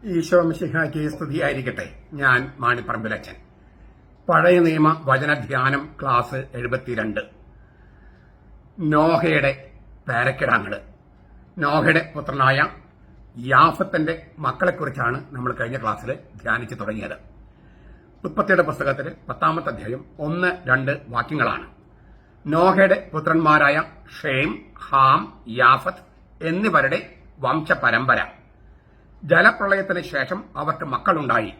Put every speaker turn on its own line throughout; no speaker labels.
ഈശോ മിശിഹായ്ക്ക് സ്തുതിയായിരിക്കട്ടെ. ഞാൻ മാണിപ്പറമ്പിലച്ചൻ. പഴയ നിയമ വചനധ്യാനം ക്ലാസ് 72. നോഹയുടെ പേരക്കിടാങ്ങള്, നോഹയുടെ പുത്രനായ യാഫത്തിന്റെ മക്കളെക്കുറിച്ചാണ് നമ്മൾ കഴിഞ്ഞ ക്ലാസ്സിൽ ധ്യാനിച്ചു തുടങ്ങിയത്. ഉൽപ്പത്തിയുടെ പുസ്തകത്തിൽ 10-ാമത്തെ അധ്യായം 1-2 വാക്യങ്ങളാണ്. നോഹയുടെ പുത്രന്മാരായ ഷേം, ഹാം, യാഫത്ത് എന്നിവരുടെ വംശപരമ്പര. ജലപ്രളയത്തിന് ശേഷം അവർക്ക് മക്കളുണ്ടായി.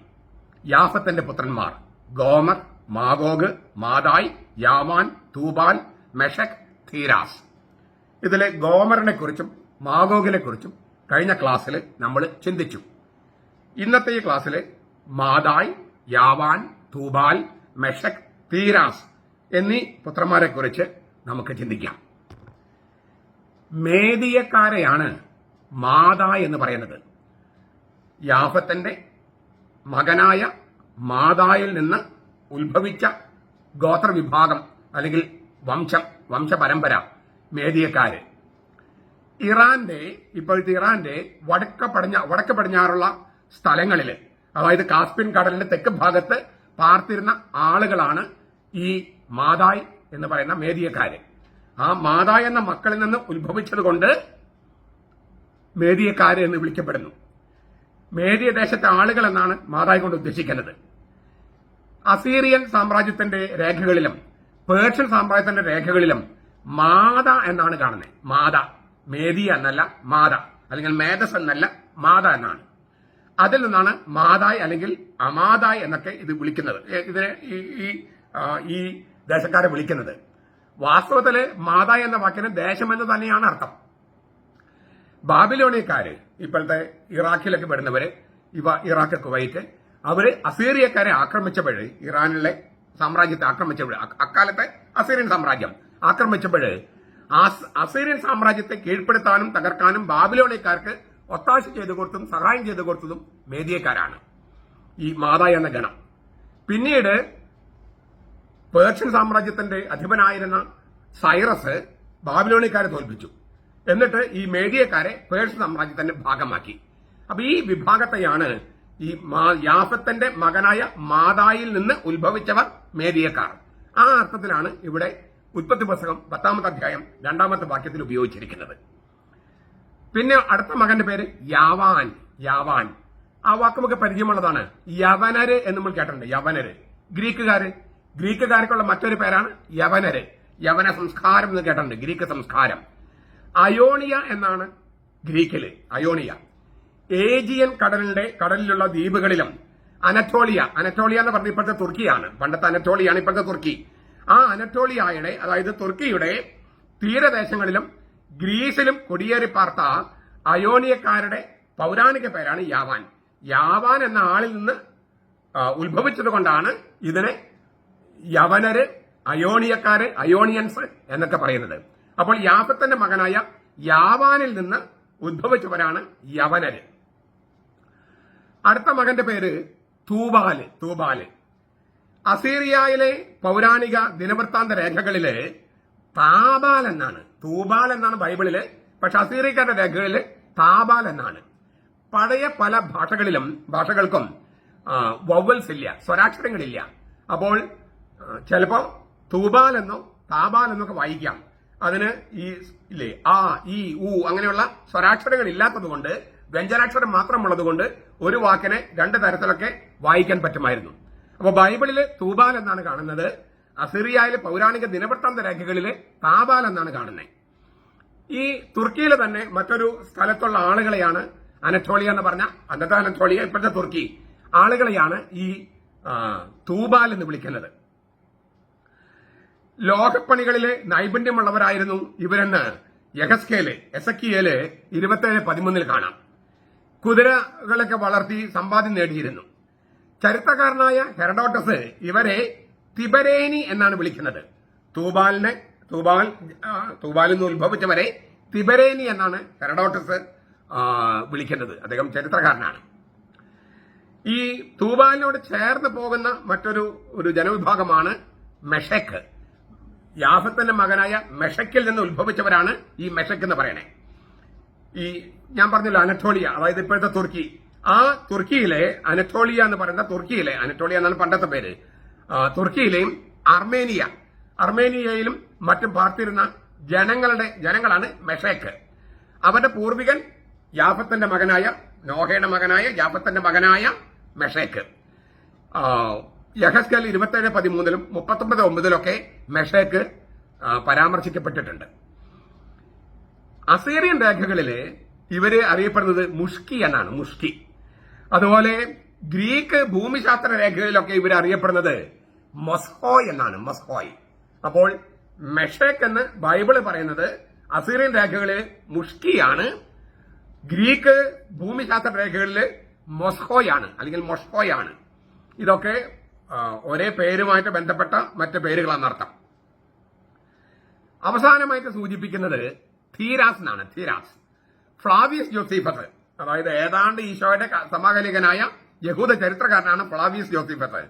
യാഫത്തിന്റെ പുത്രന്മാർ ഗോമർ, മാഗോഗ്, മാദായ്, യാവാൻ, തൂബാൽ, മെഷക്, തീരാസ്. ഇതിലെ ഗോമറിനെ കുറിച്ചും മാഗോഗിനെ കുറിച്ചും കഴിഞ്ഞ ക്ലാസ്സിൽ നമ്മൾ ചിന്തിച്ചു. ഇന്നത്തെ ഈ ക്ലാസ്സിൽ മാദായ്, യാവാൻ, തൂബാൽ, മെഷക്, തീരാസ് എന്നീ പുത്രന്മാരെ കുറിച്ച് നമുക്ക് ചിന്തിക്കാം. മേദിയക്കാരെയാണ് മാദായ് എന്ന് പറയുന്നത്. യാഫത്തിന്റെ മകനായ മാദായിൽ നിന്ന് ഉത്ഭവിച്ച ഗോത്രവിഭാഗം അല്ലെങ്കിൽ വംശപരമ്പര മേദിയക്കാര്. ഇപ്പോഴത്തെ ഇറാന്റെ വടക്ക് പടിഞ്ഞാറുള്ള സ്ഥലങ്ങളിൽ, അതായത് കാസ്പിയൻ കടലിന്റെ തെക്ക് ഭാഗത്ത് പാർത്തിരുന്ന ആളുകളാണ് ഈ മാദായ് എന്ന് പറയുന്ന മേദിയക്കാര്. ആ മാദായ് എന്ന മക്കളിൽ നിന്ന് ഉത്ഭവിച്ചതുകൊണ്ട് മേദിയക്കാര് എന്ന് വിളിക്കപ്പെടുന്നു. മേദിയ ദേശത്തെ ആളുകൾ എന്നാണ് മാദായ് കൊണ്ട് ഉദ്ദേശിക്കുന്നത്. അസീറിയൻ സാമ്രാജ്യത്തിന്റെ രേഖകളിലും പേർഷ്യൻ സാമ്രാജ്യത്തിന്റെ രേഖകളിലും മാദ എന്നാണ് കാണുന്നത്. മാദ, മേദിയ എന്നല്ല, മാദ, അല്ലെങ്കിൽ മേധസ് എന്നല്ല, മാദ എന്നാണ്. അതിൽ നിന്നാണ് മാദായ് അല്ലെങ്കിൽ അമാദായ് എന്നൊക്കെ ഇത് വിളിക്കുന്നത്, ഇതിനെ ഈ ദേശക്കാരെ വിളിക്കുന്നത്. വാസ്തവത്തില് മാദായ് എന്ന വാക്കിന് ദേശമെന്ന് തന്നെയാണ് അർത്ഥം. ബാബിലോണിയക്കാര്, ഇപ്പോഴത്തെ ഇറാഖിലൊക്കെ വരുന്നവര്, ഇറാഖ്, കുവൈറ്റ്, അവര് അസീറിയക്കാരെ ആക്രമിച്ചപ്പോഴ്, ഇറാനിലെ സാമ്രാജ്യത്തെ ആക്രമിച്ചപ്പോഴ്, അക്കാലത്തെ അസീറിയൻ സാമ്രാജ്യം ആക്രമിച്ചപ്പോഴ് അസീറിയൻ സാമ്രാജ്യത്തെ കീഴ്പ്പെടുത്താനും തകർക്കാനും ബാബിലോണിയക്കാർക്ക് ഒത്താശ ചെയ്തു കൊടുത്തതും സഹായം ചെയ്തു കൊടുത്തതും മേദിയക്കാരാണ്, ഈ മാദായ് എന്ന ഗണം. പിന്നീട് പേർഷ്യൻ സാമ്രാജ്യത്തിന്റെ അധിപനായിരുന്ന സൈറസ് ബാബിലോണിയക്കാരെ തോൽപ്പിച്ചു. എന്നിട്ട് ഈ മേദിയക്കാരെ പേർഷ്യൻ സാമ്രാജ്യത്തിന്റെ ഭാഗമാക്കി. അപ്പൊ ഈ വിഭാഗത്തെയാണ് ഈ യാഫത്തിന്റെ മകനായ മാദായിൽ നിന്ന് ഉത്ഭവിച്ചവർ മേദിയക്കാർ. ആ അർത്ഥത്തിലാണ് ഇവിടെ ഉൽപ്പത്തി പുസ്തകം 10-ാമത്തെ അധ്യായം 2-ാമത്തെ വാക്യത്തിൽ ഉപയോഗിച്ചിരിക്കുന്നത്. പിന്നെ അടുത്ത മകന്റെ പേര് യാവാൻ. യാവാൻ ആ വാക്ക് നമുക്ക് പരിചയമുള്ളതാണ്. യവനര് എന്ന് നമ്മൾ കേട്ടിട്ടുണ്ട്. യവനര് ഗ്രീക്കുകാർക്കുള്ള മറ്റൊരു പേരാണ് യവനര്. യവന സംസ്കാരം എന്ന് കേട്ടിട്ടുണ്ട്, ഗ്രീക്ക് സംസ്കാരം. അയോണിയ എന്നാണ് ഗ്രീക്കില്. അയോണിയ ഏജിയൻ കടലിലുള്ള ദ്വീപുകളിലും അനറ്റോളിയ എന്ന് പറഞ്ഞ ഇപ്പോഴത്തെ തുർക്കിയാണ്. പണ്ടത്തെ അനറ്റോളിയാണ് ഇപ്പോഴത്തെ തുർക്കി. ആ അനറ്റോളിയയുടെ, അതായത് തുർക്കിയുടെ തീരദേശങ്ങളിലും ഗ്രീസിലും കുടിയേറി പാർത്ത അയോണിയക്കാരുടെ പൗരാണിക പേരാണ് യാവാൻ. യാവാൻ എന്ന ആളിൽ നിന്ന് ഉത്ഭവിച്ചതുകൊണ്ടാണ് ഇതിനെ യവനര്, അയോണിയക്കാര്, അയോണിയൻസ് എന്നൊക്കെ പറയുന്നത്. അപ്പോൾ യാഫത്തിന്റെ മകനായ യാവാനിൽ നിന്ന് ഉദ്ഭവിച്ചവരാണ് യവനര്. അടുത്ത മകന്റെ പേര് തൂബാല്. അസീറിയയിലെ പൗരാണിക ദിനവൃത്താന്ത രേഖകളില് താബാൽ എന്നാണ്, തൂബാൽ എന്നാണ് ബൈബിളില്. പക്ഷെ അസീറിയക്കാരുടെ രേഖകളില് താബാൽ എന്നാണ്. പഴയ പല ഭാഷകൾക്കും വവ്വൽസ് ഇല്ല, സ്വരാക്ഷരങ്ങളില്ല. അപ്പോൾ ചിലപ്പോ തൂബാൽ എന്നോ താബാൽ എന്നൊക്കെ വായിക്കാം. അതിന് ഈ ഇല്ലേ, ആ, ഈ, ഊ അങ്ങനെയുള്ള സ്വരാക്ഷരങ്ങൾ ഇല്ലാത്തതുകൊണ്ട്, വ്യഞ്ജനാക്ഷരം മാത്രമുള്ളതുകൊണ്ട് ഒരു വാക്കിനെ 2 തരത്തിലൊക്കെ വായിക്കാൻ പറ്റുമായിരുന്നു. അപ്പൊ ബൈബിളില് തൂബാൽ എന്നാണ് കാണുന്നത്. അസിറിയയിലെ പൗരാണിക ദിനവൃത്താന്ത രേഖകളില് താബാൽ എന്നാണ് കാണുന്നത്. ഈ തുർക്കിയിലെ തന്നെ മറ്റൊരു സ്ഥലത്തുള്ള ആളുകളെയാണ്, അനറ്റോളിയ എന്ന് പറഞ്ഞ അന്നത്തെ അനറ്റോളിയ, ഇപ്പോഴത്തെ തുർക്കി, ആളുകളെയാണ് ഈ തൂബാൽ എന്ന് വിളിക്കുന്നത്. ലോകപ്പണികളിലെ നൈപുണ്യമുള്ളവരായിരുന്നു ഇവരെന്ന് എസക്കിയേല് 27:13 കാണാം. കുതിരകളൊക്കെ വളർത്തി സമ്പാദ്യം നേടിയിരുന്നു. ചരിത്രകാരനായ ഹെറഡോട്ടസ് ഇവരെ തിബരേനി എന്നാണ് വിളിക്കുന്നത്. തൂബാലിൽ നിന്ന് ഉത്ഭവിച്ചവരെ തിബരേനി എന്നാണ് ഹെറഡോട്ടസ് വിളിക്കുന്നത്. അദ്ദേഹം ചരിത്രകാരനാണ്. ഈ തൂബാലിനോട് ചേർന്ന് പോകുന്ന മറ്റൊരു ജനവിഭാഗമാണ് മെഷക്. യാഫത്തിന്റെ മകനായ മെഷക്കിൽ നിന്ന് ഉത്ഭവിച്ചവരാണ് ഈ മെഷക് എന്ന് പറയണേ. ഈ ഞാൻ പറഞ്ഞല്ലോ അനറ്റോളിയ, അതായത് ഇപ്പോഴത്തെ തുർക്കി, ആ തുർക്കിയിലെ അനറ്റോളിയ എന്ന് പറയുന്ന അനറ്റോളിയ എന്നാണ് പണ്ടത്തെ പേര്, തുർക്കിയിലെയും അർമേനിയയിലും മറ്റും പാർത്തിരുന്ന ജനങ്ങളാണ് മെഷേക്ക്. അവരുടെ പൂർവികൻ യാഫത്തിന്റെ മകനായ നോഹയുടെ മകനായ യാഫത്തിന്റെ മകനായ മെഷേക്ക്. യഹസ്കേൽ 27:13 39:9 മെഷേക്ക് പരാമർശിക്കപ്പെട്ടിട്ടുണ്ട്. അസീറിയൻ രേഖകളില് ഇവര് അറിയപ്പെടുന്നത് മുഷ്കി എന്നാണ്, മുഷ്കി. അതുപോലെ ഗ്രീക്ക് ഭൂമിശാസ്ത്ര രേഖകളിലൊക്കെ ഇവർ അറിയപ്പെടുന്നത് മൊസ്ഹോയ് എന്നാണ്, മൊസ്ഹോയ്. അപ്പോൾ മെഷേക്ക് എന്ന് ബൈബിള് പറയുന്നത് അസീറിയൻ രേഖകളിൽ മുഷ്കിയാണ്, ഗ്രീക്ക് ഭൂമിശാസ്ത്ര രേഖകളിൽ മൊസ്ഹോയാണ് അല്ലെങ്കിൽ മൊഷ്ഹോയാണ്. ഇതൊക്കെ ഒരേ പേരുമായിട്ട് ബന്ധപ്പെട്ട മറ്റ് പേരുകളാണെന്നർത്ഥം. അവസാനമായിട്ട് സൂചിപ്പിക്കുന്നത് തീരാസ് എന്നാണ്, തീരാസ്. ഫ്ലാവിയസ് ജോസീഫസ്, അതായത് ഏതാണ്ട് ഈശോയുടെ സമകാലികനായ യഹൂദ ചരിത്രകാരനാണ് ഫ്ലാവിയസ് ജോസീഫസ്.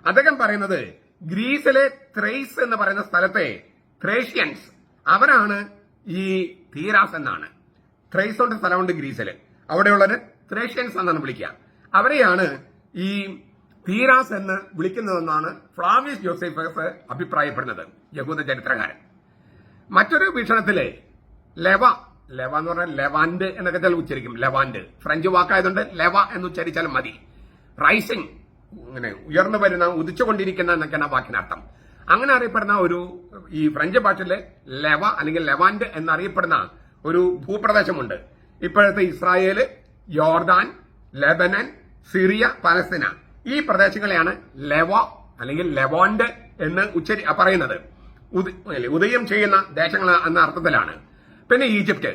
അദ്ദേഹം പറയുന്നത് ഗ്രീസിലെ ത്രേസ് എന്ന് പറയുന്ന സ്ഥലത്തെ ത്രേഷ്യൻസ് അവരാണ് ഈ തീരാസ് എന്നാണ്. ത്രേസ് കൊണ്ട് സ്ഥലമുണ്ട് ഗ്രീസില്, അവിടെയുള്ളത് ത്രേഷ്യൻസ് എന്നാണ് വിളിക്കുക. അവരെയാണ് ഈ തീരാസ് എന്ന് വിളിക്കുന്നതെന്നാണ് ഫ്ലാവിയസ് ജോസീഫസ് അഭിപ്രായപ്പെടുന്നത്, യഹൂദ ചരിത്രകാരൻ. മറ്റൊരു വീക്ഷണത്തില് ലെവ എന്ന് പറഞ്ഞാൽ ലെവാന്റ് എന്നൊക്കെ ചില ഉച്ചരിക്കും, ലെവാന്റ് ഫ്രഞ്ച് വാക്കായതുകൊണ്ട് ലെവ എന്ന് ഉച്ചരിച്ചാലും മതി. റൈസിംഗ്, ഇങ്ങനെ ഉയർന്നു വരുന്ന, ഉദിച്ചുകൊണ്ടിരിക്കുന്ന എന്നൊക്കെയാണ് വാക്കിനർത്ഥം. അങ്ങനെ അറിയപ്പെടുന്ന ഈ ഫ്രഞ്ച് ഭാഷയിലെ ലെവ അല്ലെങ്കിൽ ലെവാന്റ് എന്നറിയപ്പെടുന്ന ഒരു ഭൂപ്രദേശമുണ്ട്. ഇപ്പോഴത്തെ ഇസ്രായേല്, യോർദാൻ, ലെബനൻ, സിറിയ, പലസ്തീന, ഈ പ്രദേശങ്ങളെയാണ് ലെവ അല്ലെങ്കിൽ ലെവാന്റ് എന്ന് പറയുന്നത്. ഉദയം ചെയ്യുന്ന ദേശങ്ങൾ എന്ന അർത്ഥത്തിലാണ്. പിന്നെ ഈജിപ്റ്റ്,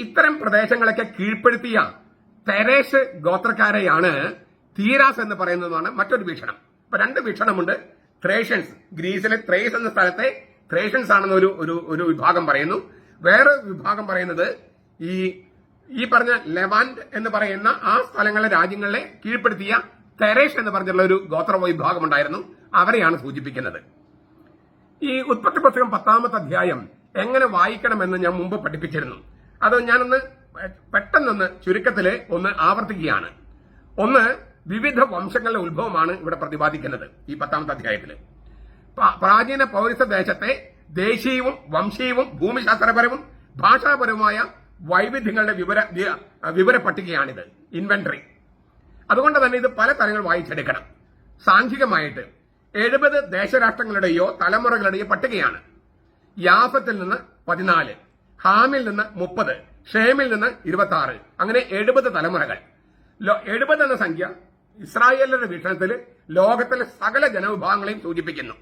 ഇത്തരം പ്രദേശങ്ങളൊക്കെ കീഴ്പ്പെടുത്തിയ തെരേസ് ഗോത്രക്കാരെയാണ് തീരാസ് എന്ന് പറയുന്നതാണ് മറ്റൊരു വീക്ഷണം. ഇപ്പൊ രണ്ട് വീക്ഷണമുണ്ട്. ത്രേഷ്യൻസ്, ഗ്രീസിലെ ത്രേസ് എന്ന സ്ഥലത്തെ ത്രേഷ്യൻസ് ആണെന്ന് ഒരു വിഭാഗം പറയുന്നു. വേറെ വിഭാഗം പറയുന്നത് ഈ പറഞ്ഞ ലെവാന്റ് എന്ന് പറയുന്ന ആ സ്ഥലങ്ങളിലെ രാജ്യങ്ങളെ കീഴ്പ്പെടുത്തിയ തെരേസ് എന്ന് പറഞ്ഞുള്ള ഒരു ഗോത്ര വിഭാഗം ഉണ്ടായിരുന്നു, അവരെയാണ് സൂചിപ്പിക്കുന്നത്. ഈ ഉൽപ്പത്തി പുസ്തകം 10-ാമത്തെ അധ്യായം എങ്ങനെ വായിക്കണമെന്ന് ഞാൻ മുമ്പ് പഠിപ്പിച്ചിരുന്നു. അത് ഞാനൊന്ന് പെട്ടെന്നൊന്ന് ചുരുക്കത്തില് ഒന്ന് ആവർത്തിക്കുകയാണ്. ഒന്ന്, വിവിധ വംശങ്ങളുടെ ഉത്ഭവമാണ് ഇവിടെ പ്രതിപാദിക്കുന്നത് ഈ 10-ാമത്തെ അധ്യായത്തില്. പ്രാചീന പൗരസ്ത്യ ദേശത്തെ ദേശീയവും വംശീയവും ഭൂമിശാസ്ത്രപരവും ഭാഷാപരവുമായ വൈവിധ്യങ്ങളുടെ വിവര പട്ടികയാണിത്, ഇൻവെന്ററി. അതുകൊണ്ട് തന്നെ ഇത് പല തലങ്ങൾ വായിച്ചെടുക്കണം. സാംഖികമായിട്ട് 70 ദേശരാഷ്ട്രങ്ങളുടെയോ തലമുറകളുടെയോ പട്ടികയാണ്. യാഫത്തിൽ നിന്ന് 14, ഹാമിൽ നിന്ന് 30, ഷേമിൽ നിന്ന് 26, അങ്ങനെ 70 തലമുറകൾ. 70 എന്ന സംഖ്യ ഇസ്രായേലിന്റെ വീക്ഷണത്തിൽ ലോകത്തിലെ സകല ജനവിഭാഗങ്ങളെയും സൂചിപ്പിക്കുന്നു.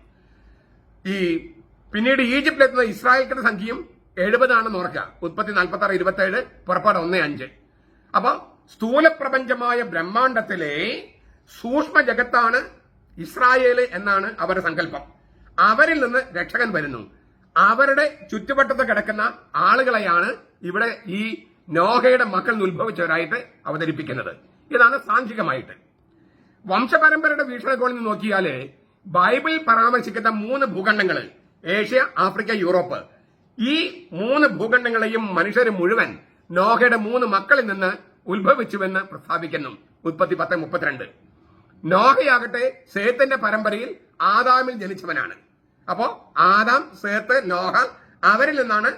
പിന്നീട് ഈജിപ്തിലെത്തുന്ന ഇസ്രായേലിന്റെ സംഖ്യയും 70 ആണെന്ന് ഓർക്കുക. ഉൽപ്പത്തി 46:27, പുറപ്പാട് 1:5. അപ്പൊ സ്ഥൂലപ്രപഞ്ചമായ ബ്രഹ്മാണ്ടത്തിലെ സൂക്ഷ്മ ജഗത്താണ് ഇസ്രായേല് എന്നാണ് അവരുടെ സങ്കല്പം. അവരിൽ നിന്ന് രക്ഷകൻ വരുന്നു. അവരുടെ ചുറ്റുവട്ടത്ത് കിടക്കുന്ന ആളുകളെയാണ് ഇവിടെ ഈ നോഹയുടെ മക്കൾ ഉത്ഭവിച്ചവരായിട്ട് അവതരിപ്പിക്കുന്നത്. ഇതാണ് സാംഖികമായിട്ട്. വംശപരമ്പരയുടെ വീക്ഷണകോണിൽ നിന്ന് നോക്കിയാല് ബൈബിളിൽ പരാമർശിക്കുന്ന 3 ഭൂഖണ്ഡങ്ങൾ, ഏഷ്യ, ആഫ്രിക്ക, യൂറോപ്പ്, ഈ 3 ഭൂഖണ്ഡങ്ങളെയും മനുഷ്യർ മുഴുവൻ നോഹയുടെ 3 മക്കളിൽ നിന്ന് ഉത്ഭവിച്ചുവെന്ന് പ്രസ്താവിക്കുന്നു. ഉൽപ്പത്തി 10:32. നോഹയാകട്ടെ സേത്തിന്റെ പരമ്പരയിൽ ആദാമിൽ ജനിച്ചവനാണ്. അപ്പോ ആദാം, സേത്ത്, നോഹ, അവരിൽ നിന്നാണ്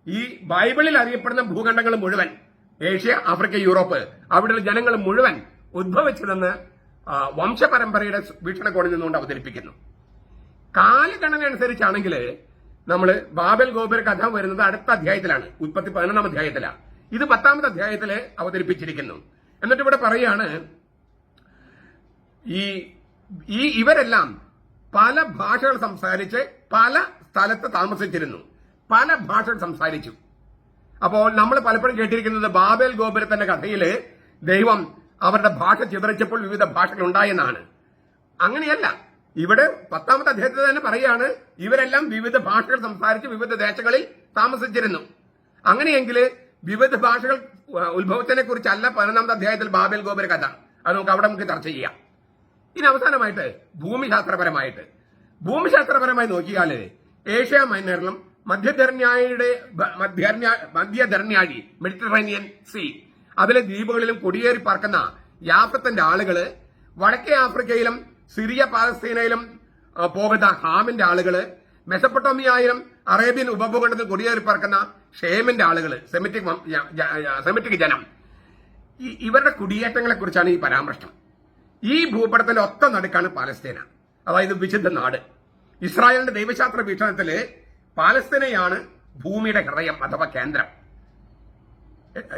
ഈ ബൈബിളിൽ അറിയപ്പെടുന്ന ഭൂഖണ്ഡങ്ങൾ മുഴുവൻ, ഏഷ്യ, ആഫ്രിക്ക, യൂറോപ്പ്, അവിടെയുള്ള ജനങ്ങൾ മുഴുവൻ ഉദ്ഭവിച്ചതെന്ന് വംശപരമ്പരയുടെ വീക്ഷണകോണിൽ നിന്നുകൊണ്ട് അവതരിപ്പിക്കുന്നു. കാലഗണന അനുസരിച്ചാണെങ്കിൽ നമ്മൾ ബാബൽ ഗോപുര കഥ വരുന്നത് അടുത്ത അധ്യായത്തിലാണ്, ഉൽപ്പത്തി 11-ാം അധ്യായത്തിലാണ്. ഇത് 10-ാമത്തെ അധ്യായത്തിൽ അവതരിപ്പിച്ചിരിക്കുന്നു. എന്നിട്ട് ഇവിടെ പറയാണ് ഇവരെല്ലാം പല ഭാഷകൾ സംസാരിച്ച് പല സ്ഥലത്ത് താമസിച്ചിരുന്നു, പല ഭാഷകൾ സംസാരിച്ചു. അപ്പോൾ നമ്മൾ പലപ്പോഴും കേട്ടിരിക്കുന്നത് ബാബേൽ ഗോപുരത്തിന്റെ കഥയില് ദൈവം അവരുടെ ഭാഷ ചിതറിച്ചപ്പോൾ വിവിധ ഭാഷകൾ ഉണ്ടായെന്നാണ്. അങ്ങനെയല്ല, ഇവിടെ 10-ാമത്തെ അധ്യായത്തിൽ തന്നെ പറയാണ് ഇവരെല്ലാം വിവിധ ഭാഷകൾ സംസാരിച്ച് വിവിധ ദേശങ്ങളിൽ താമസിച്ചിരുന്നു. അങ്ങനെയെങ്കിൽ വിവിധ ഭാഷകൾ ഉത്ഭവത്തിനെ കുറിച്ചല്ല 11-ാമത്തെ അധ്യായത്തിൽ ബാബേൽ ഗോപുര കഥ. അത് നമുക്ക് ചർച്ച ചെയ്യാം. ഇനി അവസാനമായിട്ട് ഭൂമിശാസ്ത്രപരമായി നോക്കിയാൽ ഏഷ്യ മൈനറിലും മധ്യധരണ്യാഴി മെഡിറ്ററേനിയൻ സീ, അതിലെ ദ്വീപുകളിലും കുടിയേറി പാർക്കുന്ന യാഫത്തിന്റെ ആളുകള് വടക്കേ ആഫ്രിക്കയിലും സിറിയ പാലസ്തീനയിലും പോകുന്ന ഹാമിന്റെ ആളുകള്, മെസപ്പൊട്ടോമിയയിലും അറേബ്യൻ ഉപഭൂഖണ്ഡത്തിൽ കുടിയേറി പറക്കുന്ന ഷേമിന്റെ ആളുകള്, സെമിറ്റിക് ജനം, ഇവരുടെ കുടിയേറ്റങ്ങളെ കുറിച്ചാണ് ഈ പരാമർശം. ഈ ഭൂപടത്തിന്റെ ഒത്ത നടുക്കാണ് പാലസ്തീന, അതായത് വിശുദ്ധ നാട്. ഇസ്രായേലിന്റെ ദൈവശാസ്ത്ര വീക്ഷണത്തില് പാലസ്തീനയാണ് ഭൂമിയുടെ ഹൃദയം അഥവാ കേന്ദ്രം.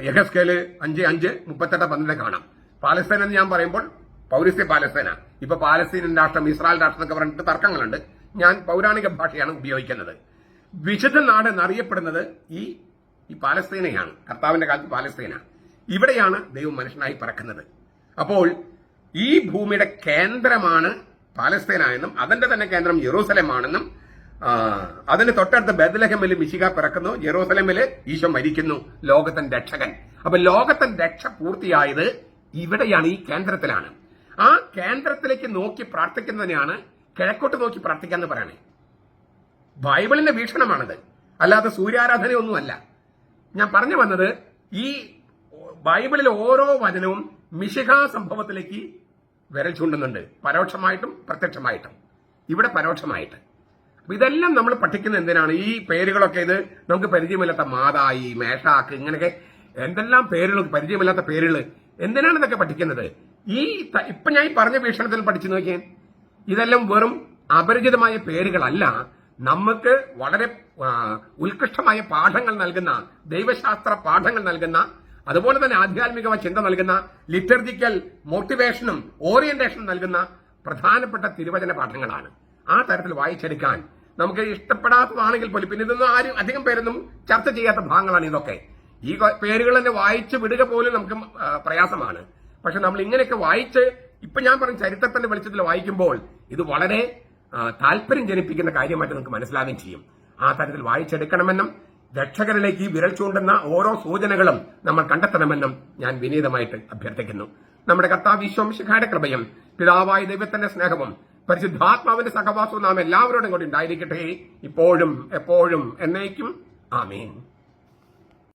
യെഹെസ്കേല് 5:5-38 കാണാം. പാലസ്തീന എന്ന് ഞാൻ പറയുമ്പോൾ പൗരസ്ത്യ പാലസ്തീന, ഇപ്പൊ പാലസ്തീനൻ രാഷ്ട്രം, ഇസ്രായേൽ രാഷ്ട്രം എന്നൊക്കെ പറഞ്ഞിട്ട് തർക്കങ്ങളുണ്ട്. ഞാൻ പൗരാണിക ഭാഷയാണ് ഉപയോഗിക്കുന്നത്. വിശുദ്ധ നാട് എന്നറിയപ്പെടുന്നത് ഈ പാലസ്തീനയാണ്. കർത്താവിന്റെ കാലത്ത് പാലസ്തീന, ഇവിടെയാണ് ദൈവം മനുഷ്യനായി പറക്കുന്നത്. അപ്പോൾ ഈ ഭൂമിയുടെ കേന്ദ്രമാണ് പാലസ്തീന എന്നും അതിന്റെ തന്നെ കേന്ദ്രം യെരൂസലേമാണെന്നും, അതിന് തൊട്ടടുത്ത് ബെത്ലഹേമിൽ മിശിഹ പിറക്കുന്നു, യെരൂസലേമില് ഈശോ മരിക്കുന്നു, ലോകത്തിന്റെ രക്ഷകൻ. അപ്പൊ ലോകത്തിന്റെ രക്ഷ പൂർത്തിയായത് ഇവിടെയാണ്, ഈ കേന്ദ്രത്തിലാണ്. ആ കേന്ദ്രത്തിലേക്ക് നോക്കി പ്രാർത്ഥിക്കുന്നതിനെയാണ് കിഴക്കോട്ട് നോക്കി പ്രാർത്ഥിക്കുക എന്ന് പറയണേ. ബൈബിളിന്റെ വീക്ഷണമാണത്, അല്ലാതെ സൂര്യാരാധനയൊന്നുമല്ല. ഞാൻ പറഞ്ഞു വന്നത്, ഈ ബൈബിളിലെ ഓരോ വചനവും മിശിഹ സംഭവത്തിലേക്ക് വിരൽ ചൂണ്ടുന്നുണ്ട്, പരോക്ഷമായിട്ടും പ്രത്യക്ഷമായിട്ടും. ഇവിടെ പരോക്ഷമായിട്ട്. അപ്പൊ ഇതെല്ലാം നമ്മൾ പഠിക്കുന്ന എന്തിനാണ്? ഈ പേരുകളൊക്കെ ഇത് നമുക്ക് പരിചയമില്ലാത്ത മാതായി, മേഷാക്ക്, ഇങ്ങനെയൊക്കെ എന്തെല്ലാം പേരുകൾ, പരിചയമില്ലാത്ത പേരുകൾ, എന്തിനാണ് ഇതൊക്കെ പഠിക്കുന്നത്? ഇപ്പൊ ഞാൻ ഈ പറഞ്ഞ വീക്ഷണത്തിൽ പഠിച്ചു നോക്കിയാൽ ഇതെല്ലാം വെറും അപരിചിതമായ പേരുകളല്ല, നമുക്ക് വളരെ ഉത്കൃഷ്ടമായ പാഠങ്ങൾ നൽകുന്ന, ദൈവശാസ്ത്ര പാഠങ്ങൾ നൽകുന്ന, അതുപോലെ തന്നെ ആധ്യാത്മിക ചിന്ത നൽകുന്ന, ലിറ്റർജിക്കൽ മോട്ടിവേഷനും ഓറിയന്റേഷനും നൽകുന്ന പ്രധാനപ്പെട്ട തിരുവചന പാഠങ്ങളാണ്. ആ തരത്തിൽ വായിച്ചെടുക്കാൻ നമുക്ക് ഇഷ്ടപ്പെടാത്തതാണെങ്കിൽ പോലും, പിന്നെ ഇതൊന്നും ആരും അധികം പേരൊന്നും ചർച്ച ചെയ്യാത്ത ഭാഗങ്ങളാണ് ഇതൊക്കെ. ഈ പേരുകൾ തന്നെ വായിച്ച് വിടുക പോലും നമുക്ക് പ്രയാസമാണ്. പക്ഷെ നമ്മൾ ഇങ്ങനെയൊക്കെ വായിച്ച്, ഇപ്പൊ ഞാൻ പറഞ്ഞ ചരിത്രത്തിന്റെ വെളിച്ചത്തിൽ വായിക്കുമ്പോൾ ഇത് വളരെ താല്പര്യം ജനിപ്പിക്കുന്ന കാര്യമായിട്ട് നമുക്ക് മനസ്സിലാവുകയും ചെയ്യും. ആ തരത്തിൽ വായിച്ചെടുക്കണമെന്നും രക്ഷകരിലേക്ക് വിരൽ ചൂണ്ടുന്ന ഓരോ സൂചനകളും നമ്മൾ കണ്ടെത്തണമെന്നും ഞാൻ വിനീതമായിട്ട് അഭ്യർത്ഥിക്കുന്നു. നമ്മുടെ കർത്താവ് ഈശോ മിശിഹായുടെ കൃപയും പിതാവായ ദൈവത്തിന്റെ സ്നേഹവും പരിശുദ്ധാത്മാവിന്റെ സഹവാസവും നാം എല്ലാവരോടും കൂടി ഉണ്ടായിരിക്കട്ടെ, ഇപ്പോഴും എപ്പോഴും എന്നേക്കും. ആമേൻ.